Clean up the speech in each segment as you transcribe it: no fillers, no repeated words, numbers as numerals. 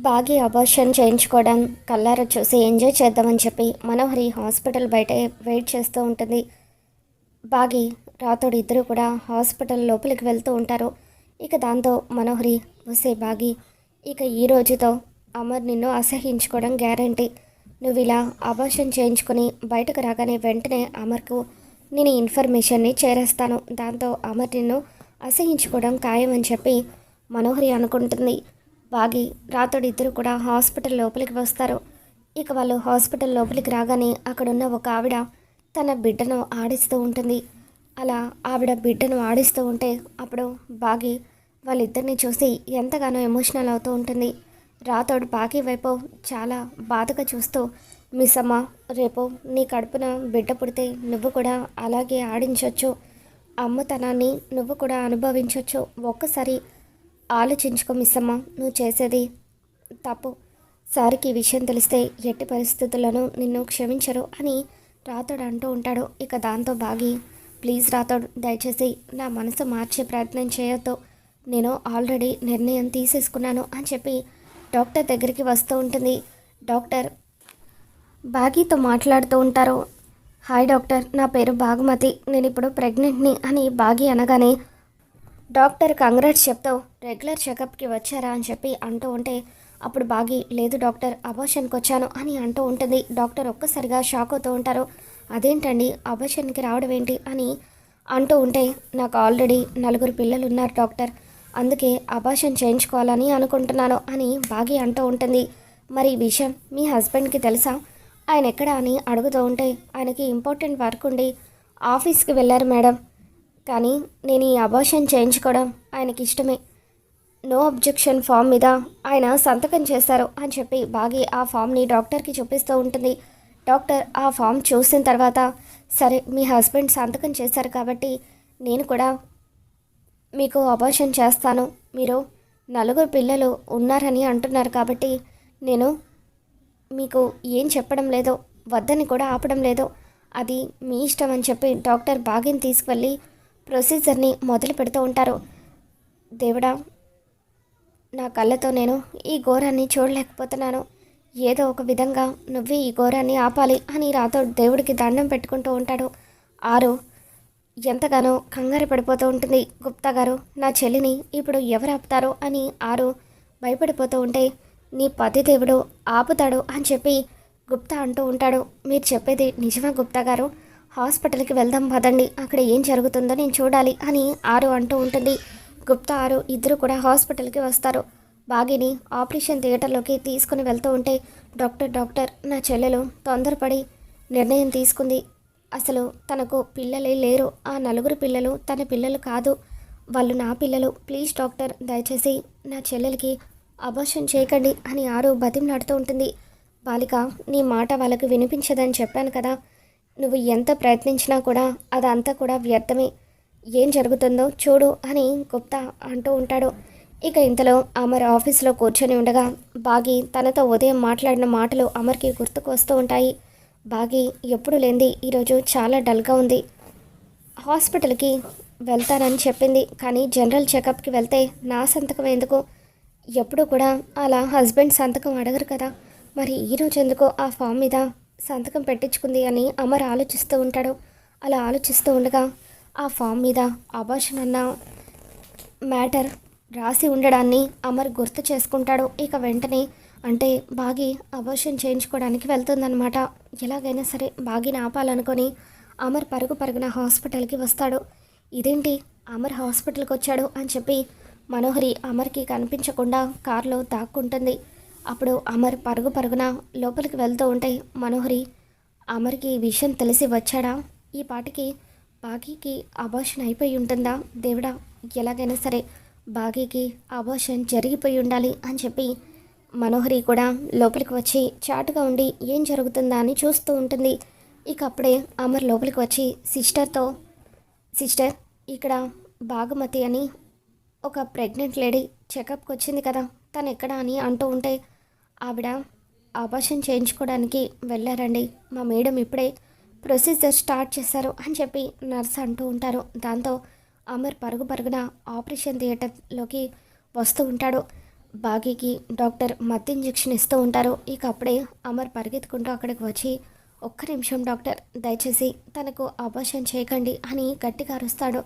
బాగి abortion చేయించుకోవడం కళ్ళారా చూసి ఎంజాయ్ చేద్దామని చెప్పి మనోహరి హాస్పిటల్ బయటే వెయిట్ చేస్తూ ఉంటుంది. బాగి రాతోడు ఇద్దరు కూడా హాస్పిటల్ లోపలికి వెళ్తూ ఉంటారు. ఇక దాంతో మనోహరి, వసే బాగి, ఇక ఈ రోజుతో అమర్ నిన్ను అసహించుకోవడం గ్యారంటీ. నువ్వు ఇలా అబార్షన్ చేయించుకొని బయటకు రాగానే వెంటనే అమర్కు నేను ఇన్ఫర్మేషన్ని చేరేస్తాను. దాంతో అమర్ నిన్ను అసహించుకోవడం ఖాయమని చెప్పి మనోహరి అనుకుంటుంది. బాగి రాతోడు ఇద్దరు కూడా హాస్పిటల్ లోపలికి వస్తారు. ఇక వాళ్ళు హాస్పిటల్ లోపలికి రాగానే అక్కడున్న ఒక ఆవిడ తన బిడ్డను ఆడిస్తూ ఉంటుంది. అలా ఆవిడ బిడ్డను ఆడిస్తూ ఉంటే అప్పుడు బాగి వాళ్ళిద్దరిని చూసి ఎంతగానో ఎమోషనల్ అవుతూ ఉంటుంది. రాతోడు బాగి వైపు చాలా బాధగా చూస్తూ, మిస్ అమ్మ, రేపు నీ కడుపున బిడ్డ పుడితే నువ్వు కూడా అలాగే ఆడించవచ్చు, అమ్మతనాన్ని నువ్వు కూడా అనుభవించవచ్చు. ఒక్కసారి ఆలోచించుకో మిస్సమ్మ, నువ్వు చేసేది తప్పు. సార్కి ఈ విషయం తెలిస్తే ఎట్టి పరిస్థితుల్లోనూ నిన్ను క్షమించరు అని రాతోడు అంటూ ఉంటాడు. ఇక దాంతో బాగి, ప్లీజ్ రాతోడు, దయచేసి నా మనసు మార్చే ప్రయత్నం చేయొద్దు, నేను ఆల్రెడీ నిర్ణయం తీసేసుకున్నాను అని చెప్పి డాక్టర్ దగ్గరికి వస్తూ ఉంటుంది. డాక్టర్ బాగీతో మాట్లాడుతూ ఉంటారు. హాయ్ డాక్టర్, నా పేరు బాగుమతి, నేను ఇప్పుడు ప్రెగ్నెంట్ని అని బాగి అనగానే డాక్టర్ కంగ్రాట్స్ చెప్తూ రెగ్యులర్ చెకప్కి వచ్చారా అని చెప్పి అంటూ ఉంటే అప్పుడు బాగి, లేదు డాక్టర్, అబార్షన్కి వచ్చాను అని అంటూ ఉంటుంది. డాక్టర్ ఒక్కసారిగా షాక్ అవుతూ ఉంటారు. అదేంటండి, అబార్షన్కి రావడం ఏంటి అని అంటూ ఉంటే, నాకు ఆల్రెడీ 4 పిల్లలు ఉన్నారు డాక్టర్, అందుకే అబార్షన్ చేయించుకోవాలని అనుకుంటున్నాను అని బాగి అంటూ ఉంటుంది. మరి ఈ విషయం మీ హస్బెండ్కి తెలుసా? ఆయన ఎక్కడ అని అడుగుతూ ఉంటే, ఆయనకి ఇంపార్టెంట్ వర్క్ ఉండి ఆఫీస్కి వెళ్ళారు మేడం, కానీ నేను ఈ అబార్షన్ చేయించుకోవడం ఆయనకి ఇష్టమే, నో అబ్జెక్షన్ ఫామ్ మీద ఆయన సంతకం చేశారు అని చెప్పి బాగి ఆ ఫామ్ని డాక్టర్కి చూపిస్తూ ఉంటుంది. డాక్టర్ ఆ ఫామ్ చూసిన తర్వాత, సరే మీ హస్బెండ్ సంతకం చేశారు కాబట్టి నేను కూడా మీకు అబార్షన్ చేస్తాను, మీరు 4 పిల్లలు ఉన్నారని అంటున్నారు కాబట్టి నేను మీకు ఏం చెప్పడం లేదో, వద్దని కూడా ఆపడం లేదో, అది మీ ఇష్టం అని చెప్పి డాక్టర్ బాగిని తీసుకువెళ్ళి ప్రొసీజర్ని మొదలు పెడుతూ ఉంటారు. దేవుడా, నా కళ్ళతో నేను ఈ ఘోరాన్ని చూడలేకపోతున్నాను, ఏదో ఒక విధంగా నువ్వే ఈ ఘోరాన్ని ఆపాలి అని రాతో దేవుడికి దండం పెట్టుకుంటూ ఉంటాడు. ఆరు ఎంతగానో కంగారు పడిపోతూ ఉంటుంది. గుప్తా గారు, నా చెల్లిని ఇప్పుడు ఎవరు ఆపుతారో అని ఆరు భయపడిపోతూ ఉంటే, నీ పతి దేవుడు ఆపుతాడు అని చెప్పి గుప్తా అంటూ ఉంటాడు. మీరు చెప్పేది నిజమా గుప్తా గారు? హాస్పిటల్కి వెళ్దాం పదండి, అక్కడ ఏం జరుగుతుందో నేను చూడాలి అని ఆరు అంటూ ఉంటుంది. గుప్తా ఆరు ఇద్దరు కూడా హాస్పిటల్కి వస్తారు. బాగిని ఆపరేషన్ థియేటర్లోకి తీసుకుని వెళ్తూ ఉంటే, డాక్టర్, నా చెల్లెలు తొందరపడి నిర్ణయం తీసుకుంది, అసలు తనకు పిల్లలే లేరు, ఆ 4 పిల్లలు తన పిల్లలు కాదు, వాళ్ళు నా పిల్లలు, ప్లీజ్ డాక్టర్, దయచేసి నా చెల్లెలకి అబార్షన్ చేయకండి అని ఆరు బతిమలాడుతూ ఉంటుంది. బాలిక, నీ మాట వాళ్ళకి వినిపించదని చెప్పాను కదా, నువ్వు ఎంత ప్రయత్నించినా కూడా అదంతా కూడా వ్యర్థమే, ఏం జరుగుతుందో చూడు అని గుప్తా అంటూ ఉంటాడు. ఇక ఇంతలో అమర్ ఆఫీస్లో కూర్చొని ఉండగా బాగి తనతో ఉదయం మాట్లాడిన మాటలు అమర్కి గుర్తుకు వస్తూ ఉంటాయి. బాగి ఎప్పుడు లేనిది ఈరోజు చాలా డల్గా ఉంది. హాస్పిటల్కి వెళ్తానని చెప్పింది, కానీ జనరల్ చెకప్కి వెళ్తే నా సంతకం ఎందుకు? ఎప్పుడు కూడా అలా హస్బెండ్ సంతకం అడగరు కదా, మరి ఈరోజు ఎందుకో ఆ ఫామ్ మీద సంతకం పెట్టించుకుంది అని అమర్ ఆలోచిస్తూ ఉంటాడు. అలా ఆలోచిస్తూ ఉండగా ఆ ఫామ్ మీద అబార్షన్ అన్న మ్యాటర్ రాసి ఉండడాన్ని అమర్ గుర్తు చేసుకుంటాడు. ఇక వెంటనే, అంటే బాగి అబార్షన్ చేయించుకోవడానికి వెళ్తుందనమాట. ఎలాగైనా సరే బాగిని ఆపాలనుకొని అమర్ పరుగున హాస్పిటల్కి వస్తాడు. ఇదేంటి అమర్ హాస్పిటల్కి వచ్చాడు అని చెప్పి మనోహరి అమర్కి కనిపించకుండా కారులో దాక్కుంటుంది. అప్పుడు అమర్ పరుగున లోపలికి వెళ్తూ ఉంటే మనోహరి, అమర్కి ఈ విషయం తెలిసి వచ్చాడా? ఈ పాటికి బాగీకి అబార్షన్ అయిపోయి ఉంటుందా? దేవుడా, ఎలాగైనా సరే బాగీకి అబార్షన్ జరిగిపోయి ఉండాలి అని చెప్పి మనోహరి కూడా లోపలికి వచ్చి చాటుగా ఉండి ఏం జరుగుతుందా అని చూస్తూ ఉంటుంది. ఇక అప్పుడే అమర్ లోపలికి వచ్చి సిస్టర్, ఇక్కడ బాగుమతి అని ఒక ప్రెగ్నెంట్ లేడీ చెకప్కి వచ్చింది కదా, తను ఎక్కడ అని అంటూ ఉంటే, ఆవిడ అబార్షన్ చేయించుకోవడానికి వెళ్ళారండి, మా మేడం ఇప్పుడే ప్రొసీజర్ స్టార్ట్ చేశారు అని చెప్పి నర్స్ అంటూ ఉంటారు. దాంతో అమర్ పరుగున ఆపరేషన్ థియేటర్లోకి వస్తూ ఉంటాడు. బాగీకి డాక్టర్ మత్తు ఇంజెక్షన్ ఇస్తూ ఉంటారు. ఇక అప్పుడే అమర్ పరిగెత్తుకుంటూ అక్కడికి వచ్చి, ఒక్క నిమిషం డాక్టర్, దయచేసి తనకు అబార్షన్ చేయకండి అని గట్టిగా అరుస్తాడు.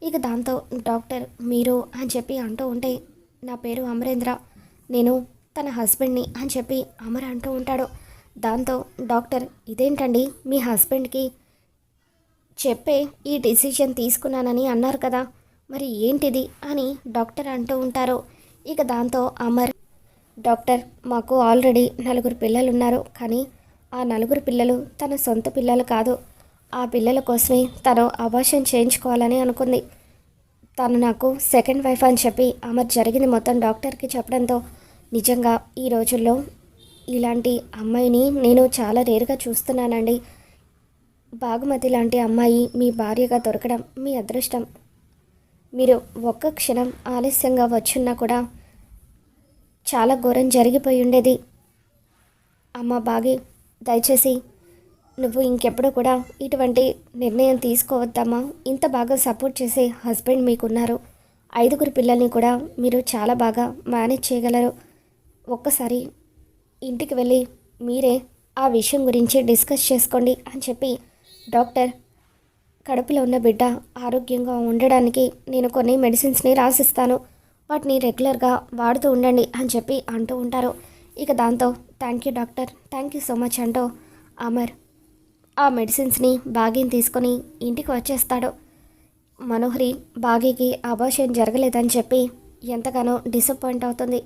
ఇక దాంతో డాక్టర్ మీరు అని చెప్పి అంటూ ఉంటే, నా పేరు అమరేంద్ర, నేను తన హస్బెండ్ని అని చెప్పి అమర్ అంటూ ఉంటాడు. దాంతో డాక్టర్, ఇదేంటండి మీ హస్బెండ్కి చెప్పే ఈ డిసిజన్ తీసుకున్నానని అన్నారు కదా, మరి ఏంటిది అని డాక్టర్ అంటూ ఉంటారు. ఇక దాంతో అమర్, డాక్టర్ మాకు ఆల్రెడీ 4 పిల్లలు ఉన్నారు, కానీ ఆ 4 పిల్లలు తన సొంత పిల్లలు కాదు. ఆ పిల్లల కోసమే తను అబార్షన్ చేయించుకోవాలని అనుకుంది. తను నాకు సెకండ్ వైఫ్ అని చెప్పి అమర్ జరిగింది మొత్తం డాక్టర్కి చెప్పడంతో, నిజంగా ఈ రోజుల్లో ఇలాంటి అమ్మాయిని నేను చాలా రేరుగా చూస్తున్నానండి. బాగుమతి లాంటి అమ్మాయి మీ భార్యగా దొరకడం మీ అదృష్టం. మీరు ఒక్క క్షణం ఆలస్యంగా వచ్చున్నా కూడా చాలా ఘోరం జరిగిపోయి ఉండేది. అమ్మ బాగి, దయచేసి నువ్వు ఇంకెప్పుడు కూడా ఇటువంటి నిర్ణయం తీసుకోవద్దమ్మా. ఇంత బాగా సపోర్ట్ చేసే హస్బెండ్ మీకున్నారు. 5 పిల్లల్ని కూడా మీరు చాలా బాగా మేనేజ్ చేయగలరు. ఒక్కసారి ఇంటికి వెళ్ళి మీరే ఆ విషయం గురించి డిస్కస్ చేసుకోండి అని చెప్పి, డాక్టర్ కడుపులో ఉన్న బిడ్డ ఆరోగ్యంగా ఉండడానికి నేను కొన్ని మెడిసిన్స్ని రాసిస్తాను, వాటిని రెగ్యులర్గా వాడుతూ ఉండండి అని చెప్పి అంటూ ఉంటారు. ఇక దాంతో thank you doctor, thank you so much అంటూ అమర్ ఆ మెడిసిన్స్ని బాగీని తీసుకొని ఇంటికి వచ్చేస్తాడు. మనోహరి బాగీకి అబార్షన్ జరగలేదని చెప్పి ఎంతగానో డిసప్పాయింట్ అవుతుంది.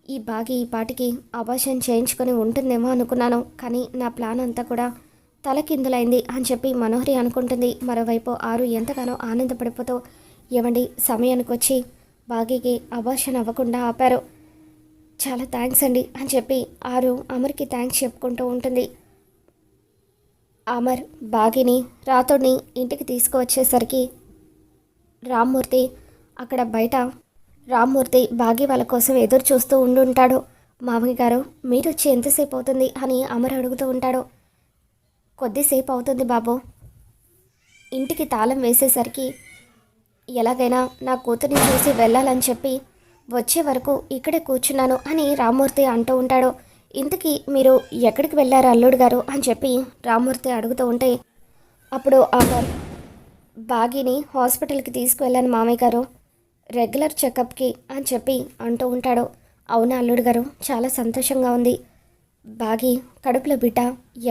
ఈ బాగీ ఈ పాటికి అబార్షన్ చేయించుకొని ఉంటుందేమో అనుకున్నాను, కానీ నా ప్లాన్ అంతా కూడా తలకిందులైంది అని చెప్పి మనోహరి అనుకుంటుంది. మరోవైపు ఆరు ఎంతగానో ఆనందపడిపోతూ, ఏమండి సమయానికి వచ్చి బాగీకి అబార్షన్ అవ్వకుండా ఆపారు, చాలా థ్యాంక్స్ అండి అని చెప్పి ఆరు అమర్కి థ్యాంక్స్ చెప్పుకుంటూ ఉంటుంది. అమర్ బాగీని రాతోడిని ఇంటికి తీసుకువచ్చేసరికి రామ్మూర్తి అక్కడ బయట బాగీ వాళ్ళ కోసం ఎదురు చూస్తూ ఉండుంటాడు. మామయ్య గారు మీరు వచ్చి ఎంతసేపు అవుతుంది అని అమర్ అడుగుతూ ఉంటాడు. కొద్దిసేపు అవుతుంది బాబు, ఇంటికి తాళం వేసేసరికి ఎలాగైనా నా కూతురిని చూసి వెళ్ళాలని చెప్పి వచ్చే వరకు ఇక్కడే కూర్చున్నాను అని రామ్మూర్తి అంటూ ఉంటాడు. ఇంతకీ మీరు ఎక్కడికి వెళ్ళారు అల్లుడు గారు అని చెప్పి రామ్మూర్తి అడుగుతూ ఉంటే, అప్పుడు అమర్ బాగీని హాస్పిటల్కి తీసుకువెళ్ళాను మామయ్య గారు, రెగ్యులర్ చెకప్కి అని చెప్పి అంటూ ఉంటాడు. అవునా అల్లుడు గారు, చాలా సంతోషంగా ఉంది. బాగీ కడుపులో బిడ్డ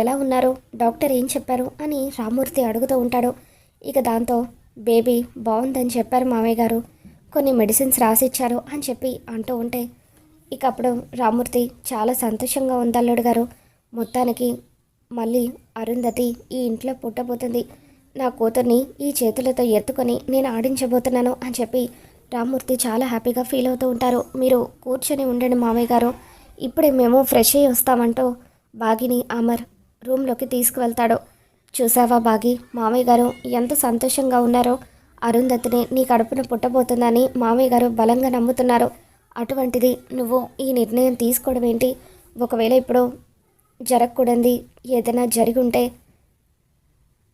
ఎలా ఉన్నారు, డాక్టర్ ఏం చెప్పారు అని రామ్మూర్తి అడుగుతూ ఉంటాడు. ఇక దాంతో బేబీ బాగుందని చెప్పారు మామయ్య గారు, కొన్ని మెడిసిన్స్ రాసిచ్చారు అని చెప్పి అంటూ ఉంటే, ఇక అప్పుడు రామ్మూర్తి చాలా సంతోషంగా ఉంది అల్లుడు గారు, మొత్తానికి మళ్ళీ అరుంధతి ఈ ఇంట్లో పుట్టబోతుంది, నా కూతుర్ని ఈ చేతులతో ఎత్తుకొని నేను ఆడించబోతున్నాను అని చెప్పి రామ్మూర్తి చాలా హ్యాపీగా ఫీల్ అవుతూ ఉంటారు. మీరు కూర్చొని ఉండండి మామయ్య గారు, ఇప్పుడే మేము ఫ్రెష్ అయ్యి వస్తామంటూ బాగీని అమర్ రూమ్లోకి తీసుకువెళ్తాడు. చూసావా బాగీ, మామయ్య గారు ఎంత సంతోషంగా ఉన్నారో, అరుంధతిని నీ కడుపున పుట్టబోతుందని మామయ్య గారు బలంగా నమ్ముతున్నారు. అటువంటిది నువ్వు ఈ నిర్ణయం తీసుకోవడం ఏంటి? ఒకవేళ ఇప్పుడు జరగకూడదు ఏదైనా జరిగి ఉంటే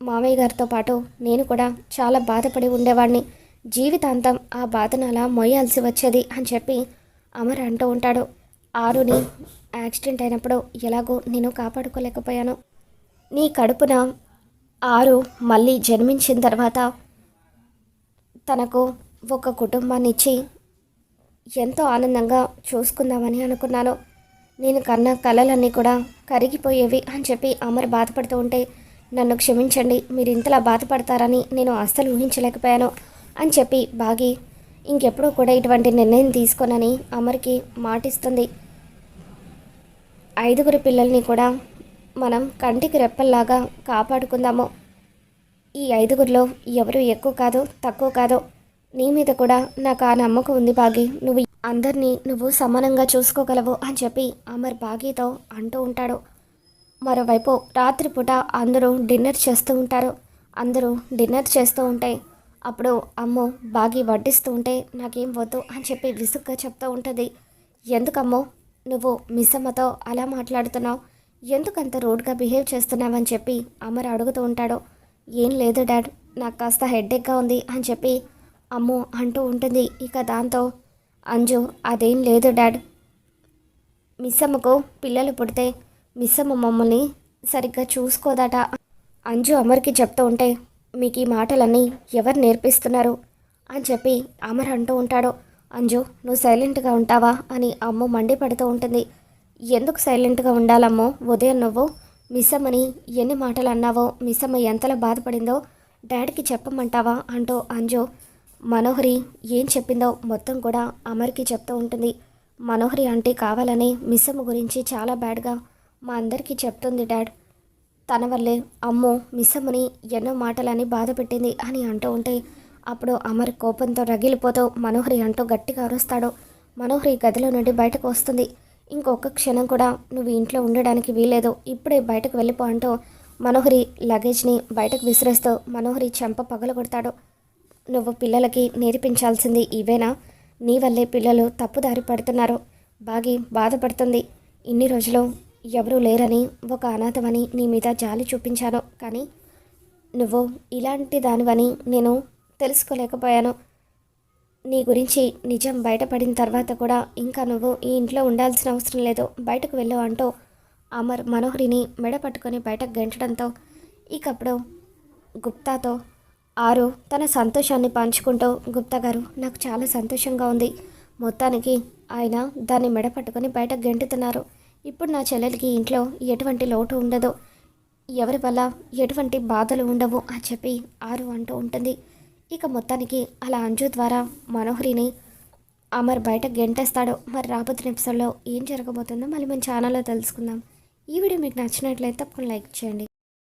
మామయ్య గారితో పాటు నేను కూడా చాలా బాధపడి ఉండేవాడిని, జీవితాంతం ఆ బాధను అలా మోయాల్సి వచ్చేది అని చెప్పి అమర్ అంటూ ఉంటాడు. ఆరుని యాక్సిడెంట్ అయినప్పుడు ఎలాగో నేను కాపాడుకోలేకపోయాను, నీ కడుపున ఆరు మళ్ళీ జన్మించిన తర్వాత తనకు ఒక కుటుంబాన్ని ఇచ్చి ఎంతో ఆనందంగా చూసుకుందామని అనుకున్నాను, నేను కన్న కలలన్నీ కూడా కరిగిపోయేవి అని చెప్పి అమర్ బాధపడుతూ ఉంటే, నన్ను క్షమించండి, మీరు ఇంతలా బాధపడతారని నేను అస్సలు ఊహించలేకపోయాను అని చెప్పి బాగీ ఇంకెప్పుడూ కూడా ఇటువంటి నిర్ణయం తీసుకోనని అమర్కి మాటిస్తుంది. 5 పిల్లల్ని కూడా మనం కంటికి రెప్పల్లాగా కాపాడుకుందాము, ఈ 5లో ఎవరు ఎక్కువ కాదు తక్కువ కాదు, నీ మీద కూడా నాకు ఆ నమ్మకం ఉంది బాగీ, నువ్వు అందరినీ నువ్వు సమానంగా చూసుకోగలవు అని చెప్పి అమర్ బాగీతో అంటూ ఉంటాడు. మరోవైపు రాత్రిపూట అందరూ డిన్నర్ చేస్తూ ఉంటారు. అందరూ డిన్నర్ చేస్తూ ఉంటే అప్పుడు అమ్మో బాగీ వడ్డిస్తూ ఉంటే నాకేం వద్దు అని చెప్పి విసుగ్గా చెప్తూ ఉంటుంది. ఎందుకమ్మో నువ్వు మిస్ అమ్మతో అలా మాట్లాడుతున్నావు, ఎందుకంత రూడ్గా బిహేవ్ చేస్తున్నావు అని చెప్పి అమర్ అడుగుతూ ఉంటాడు. ఏం లేదు డాడ్, నాకు కాస్త హెడ్ఏక్గా ఉంది అని చెప్పి అమ్మో అంటూ ఉంటుంది. ఇక దాంతో అంజు అదేం లేదు డాడ్, మిస్సమ్మకు పిల్లలు పుడితే మిస్సమ్మ మమ్మల్ని సరిగ్గా చూసుకోదట. అంజు అమర్కి చెప్తూ ఉంటే మీకు ఈ మాటలన్నీ ఎవరు నేర్పిస్తున్నారు అని చెప్పి అమర్ అంటూ ఉంటాడు. అంజు నువ్వు సైలెంట్గా ఉంటావా అని అమ్మ మండిపడుతూ ఉంటుంది. ఎందుకు సైలెంట్గా ఉండాలమ్మో, ఉదయం నువ్వు మిస్సమ్మని ఎన్ని మాటలు అన్నావో, మిస్సమ్మ ఎంతలా బాధపడిందో డాడీకి చెప్పమంటావా అంటూ అంజు మనోహరి ఏం చెప్పిందో మొత్తం కూడా అమర్కి చెప్తూ ఉంటుంది. మనోహరి ఆంటీ కావాలని మిస్సమ్మ గురించి చాలా బ్యాడ్గా మా అందరికీ చెప్తుంది డాడ్, తన వల్లే అమ్మో మిస్సమ్మని ఎన్నో మాటలని బాధ పెట్టింది అని అంటూ ఉంటే అప్పుడు అమర్ కోపంతో రగిలిపోతూ మనోహరి అంటూ గట్టిగా అరుస్తాడు. మనోహరి గదిలో నుండి బయటకు వస్తుంది. ఇంకొక క్షణం కూడా నువ్వు ఇంట్లో ఉండడానికి వీలేదు, ఇప్పుడే బయటకు వెళ్ళిపో అంటూ మనోహరి లగేజ్ని బయటకు విసిరేస్తూ మనోహరి చెంప పగలగొడతాడు. నువ్వు పిల్లలకి నేర్పించాల్సింది ఇవేనా? నీ వల్లే పిల్లలు తప్పుదారి పడుతున్నారు. బాగి బాధపడుతుంది. ఇన్ని రోజులు ఎవరూ లేరని, ఒక అనాథమని నీ మీద జాలి చూపించాను, కానీ నువ్వు ఇలాంటి దానివని నేను తెలుసుకోలేకపోయాను. నీ గురించి నిజం బయటపడిన తర్వాత కూడా ఇంకా నువ్వు ఈ ఇంట్లో ఉండాల్సిన అవసరం లేదు, బయటకు వెళ్ళు అంటూ అమర్ మనోహరిని మెడ పట్టుకొని బయటకు గెంటడంతో ఇకప్పుడు గుప్తాతో ఆరు తన సంతోషాన్ని పంచుకుంటూ, గుప్తా గారు నాకు చాలా సంతోషంగా ఉంది, మొత్తానికి ఆయన దాన్ని మెడ పట్టుకొని బయటకు గెంటుతున్నారు. ఇప్పుడు నా చెల్లెలికి ఇంట్లో ఎటువంటి లోటు ఉండదు, ఎవరి వల్ల ఎటువంటి బాధలు ఉండవు అని చెప్పి ఆరు అంటూ ఉంటుంది. ఇక మొత్తానికి అలా అంజు ద్వారా మనోహరిని అమర్ బయట గెంటేస్తాడు. మరి రాబోతున్న ఎపిసోడ్లో ఏం జరగబోతుందో మళ్ళీ మన ఛానల్లో తెలుసుకుందాం. ఈ వీడియో మీకు నచ్చినట్లయితే తప్పకుండా లైక్ చేయండి.